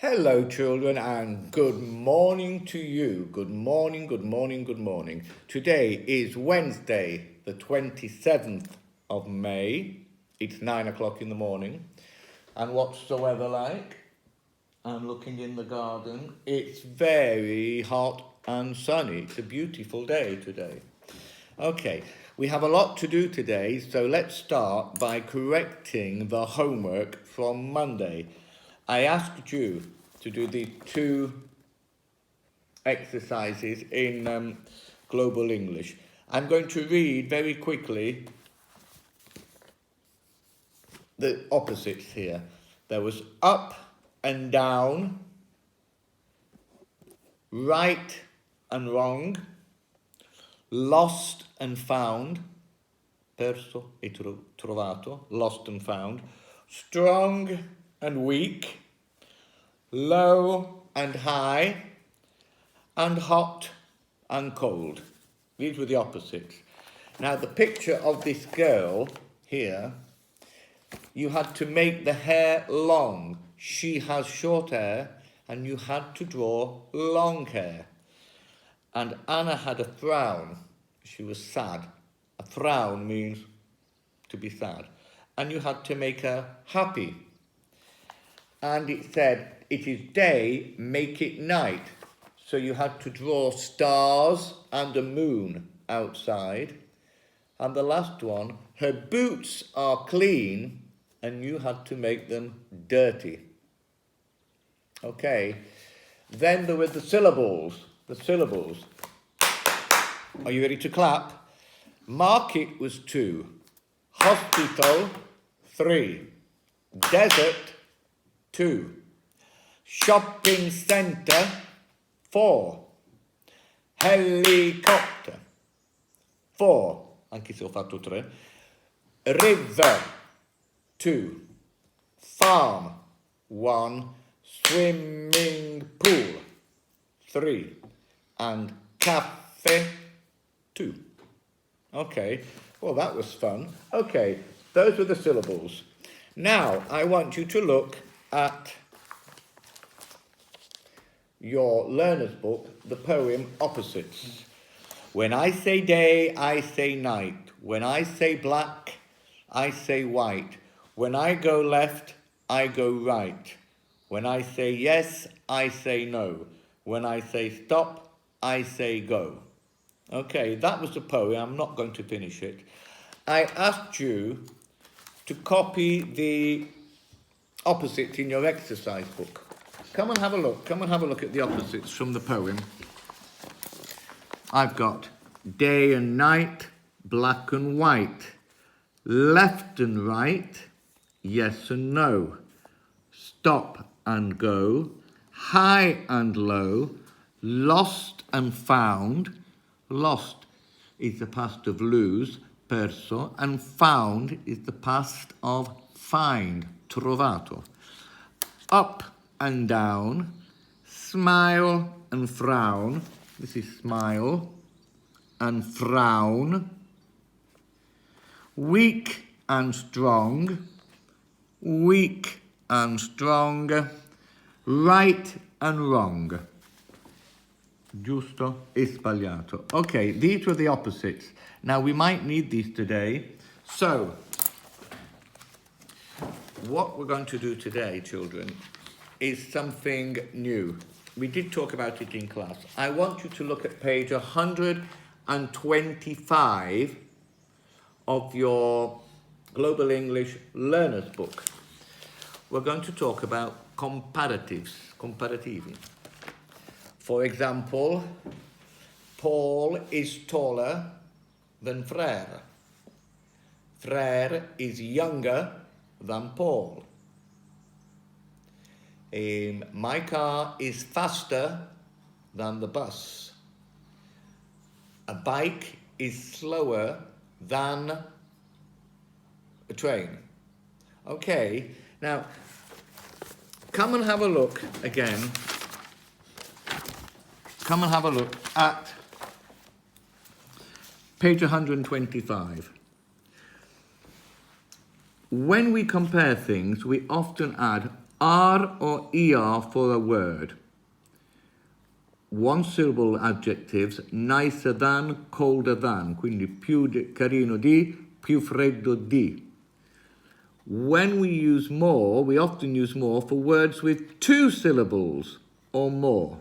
Hello, children, and good morning to you. Good morning, good morning, good morning. Today is Wednesday, the 27th of May. It's 9 o'clock in the morning. And what's the weather like? I'm looking in the garden. It's very hot and sunny. It's a beautiful day today. Okay, we have a lot to do today, so let's start by correcting the homework from Monday. I asked you to do the two exercises in Global English. I'm going to read very quickly the opposites here. There was up and down, right and wrong, lost and found, perso e trovato, lost and found, strong and weak, low and high, and hot and cold. These were the opposites. Now, the picture of this girl here, you had to make the hair long. She has short hair, and you had to draw long hair. And Anna had a frown. She was sad. A frown means to be sad. And you had to make her happy. And it said, it is day, make it night. So you had to draw stars and a moon outside. And the last one, her boots are clean, and you had to make them dirty. Okay. Then there were the syllables. The syllables. Are you ready to clap? Market was 2. Hospital, 3. Desert, 2. Shopping centre, 4. Helicopter, 4. Anche se ho fatto 3. River, 2. Farm, 1. Swimming pool, 3. And cafe, 2. Okay, well, that was fun. Okay, those were the syllables. Now, I want you to look at your learner's book, the poem Opposites. When I say day, I say night. When I say black, I say white. When I go left, I go right. When I say yes, I say no. When I say stop, I say go. Okay, that was the poem. I'm not going to finish it. I asked you to copy the opposites in your exercise book. Come and have a look. Come and have a look at the opposites from the poem. I've got day and night, black and white, left and right, yes and no, stop and go, high and low, lost and found. Lost is the past of lose, perso, and found is the past of find, trovato. Up and down, smile and frown. This is smile and frown. Weak and strong, weak and strong. Right and wrong. Giusto e sbagliato. Okay, these were the opposites. Now, we might need these today. So, what we're going to do today, children, is something new. We did talk about it in class. I want you to look at page 125 of your Global English Learner's Book. We're going to talk about comparatives, comparativi. For example, Paul is taller than Frere. Frere is younger than Paul. My car is faster than the bus. A bike is slower than a train. Okay, now come and have a look again. Come and have a look at page 125. When we compare things, we often add R or ER for a word. One syllable adjectives, nicer than, colder than, quindi più carino di, più freddo di. When we use more, we often use more for words with two syllables or more.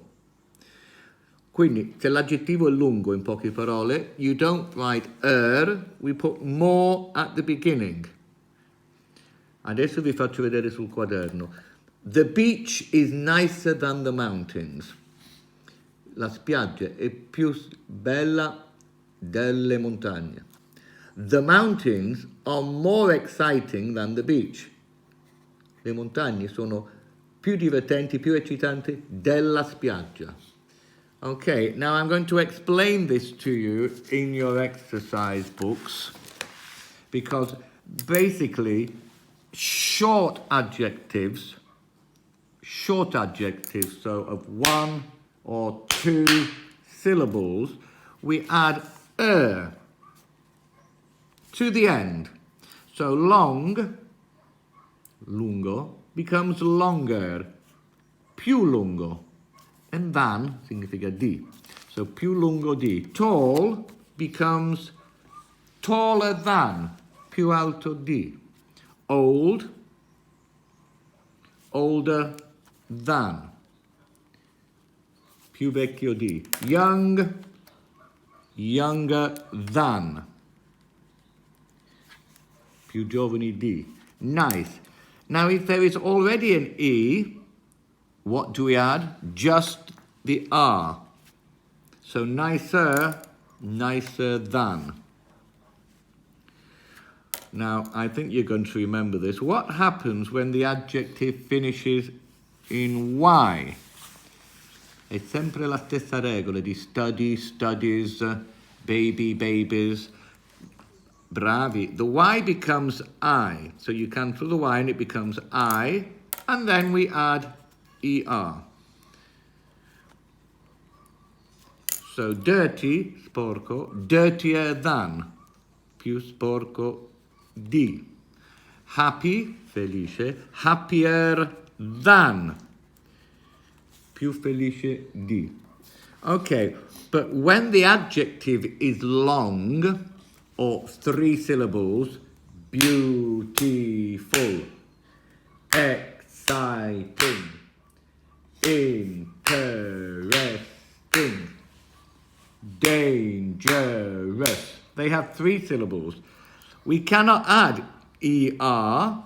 Quindi, se l'aggettivo è lungo, in poche parole, you don't write we put more at the beginning. Adesso vi faccio vedere sul quaderno. The beach is nicer than the mountains. La spiaggia è più bella delle montagne. The mountains are more exciting than the beach. Le montagne sono più divertenti, più eccitanti della spiaggia. Okay, now I'm going to explain this to you in your exercise books because basically short adjectives, so of one or two syllables, we add to the end. So long, lungo, becomes longer, più lungo, and than significa di. So più lungo di. Tall becomes taller than, più alto di. Old, older than, più vecchio di. Young, younger than, più giovani di. Nice. Now if there is already an E, what do we add? Just the R. So nicer, nicer than. Now, I think you're going to remember this. What happens when the adjective finishes in Y? È sempre la stessa regola di study, studies, baby, babies. Bravi. The Y becomes I. So you cancel the Y and it becomes I. And then we add ER. So dirty, sporco, dirtier than, più sporco di. Happy, felice, happier than, più felice di. Okay, but when the adjective is long, or three syllables, beautiful, exciting, interesting, dangerous. They have three syllables. We cannot add ER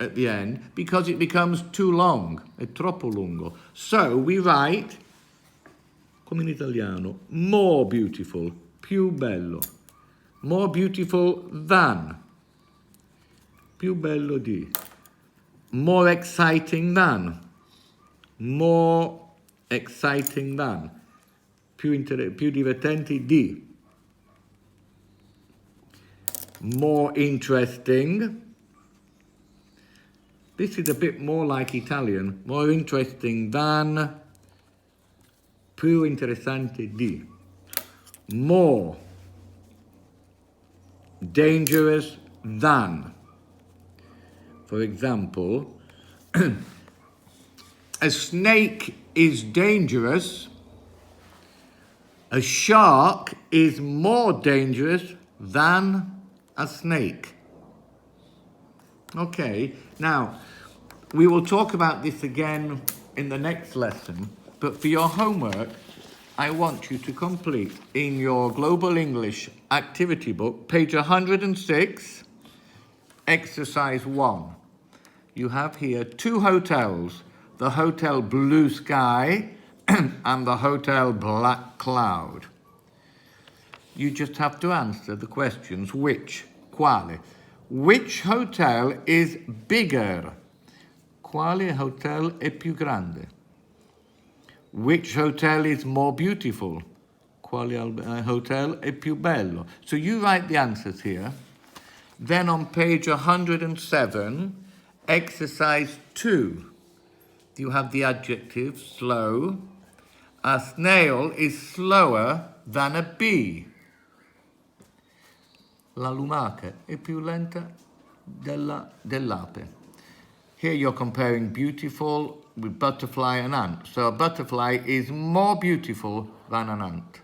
at the end because it becomes too long, è troppo lungo. So we write, come in italiano, more beautiful, più bello. More beautiful than, più bello di. More exciting than, more exciting than, più divertenti di. More interesting. This is a bit more like Italian. More interesting than, più interessante di. More dangerous than. For example, a snake is dangerous. A shark is more dangerous than a snake. Okay, now we will talk about this again in the next lesson, but for your homework, I want you to complete in your Global English activity book, page 106, exercise 1. You have here two hotels, the Hotel Blue Sky and the Hotel Black Cloud. You just have to answer the questions which, quale. Which hotel is bigger? Quale hotel è più grande? Which hotel is more beautiful? Quale hotel è più bello? So you write the answers here. Then on page 107, exercise 2, you have the adjective slow. A snail is slower than a bee. La lumaca è più lenta dell'ape. Here you're comparing beautiful with butterfly and ant. So a butterfly is more beautiful than an ant.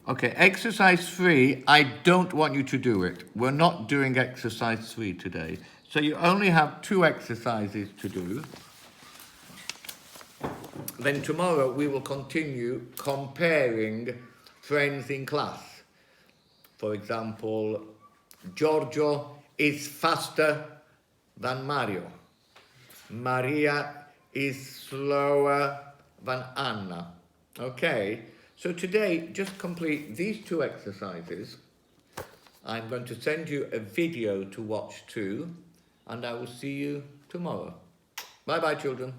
Okay, exercise 3, I don't want you to do it. We're not doing exercise 3 today. So you only have 2 exercises to do. Then tomorrow we will continue comparing friends in class. For example, Giorgio is faster than Mario. Maria is slower than Anna. Okay, so today just complete these 2 exercises. I'm going to send you a video to watch too, and I will see you tomorrow. Bye bye, children.